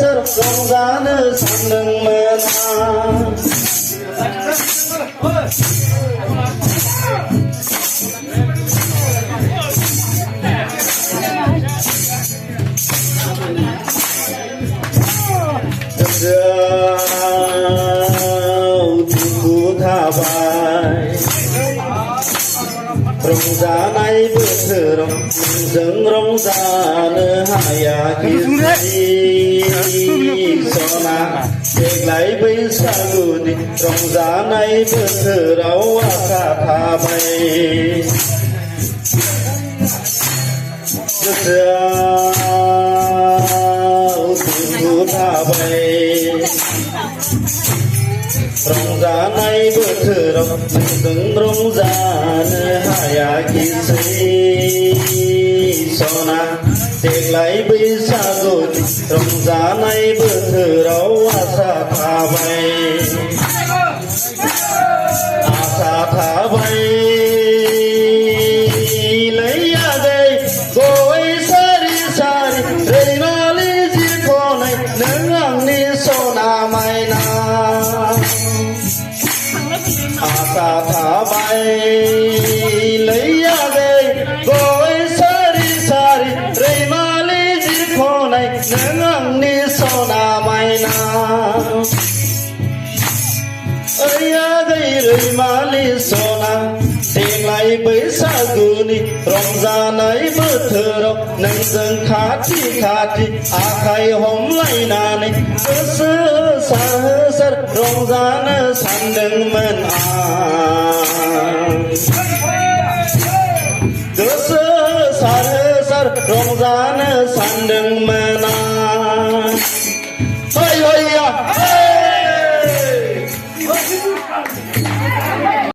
सार रंजानो सानदोंमोन दुखु थाबाय रंजानाय बोथोराव नोंजों रंजानो हायाखिसै सना देग्लाय बैसागुनि रंजानाय बोथोराव आसा थाबाय गोसोआव दुखु थाबाय रंजानाय बोथोराव नोंजों रंजानो हायाखिसै सना देग्लाय बैसागुनि रंजानाय बोथोराव आसा थाबाय लैयादै गय सारि सारि रैमालि जिखनाय नों आंनि सना मायना आसा थाबाय लैयादै गय सारि सारि रैमालि जिखनाय नों आंनि सना मायना ओयादै रैमालि सना देग्लाय बैसागुनि रंजानाय बोथोराव नोंजों खाथि खाथि आखाइ हमलायनानै गोसो होसार रंजानो सानदोंमोन आं गोसो होसार रंजानो सानदोंमोन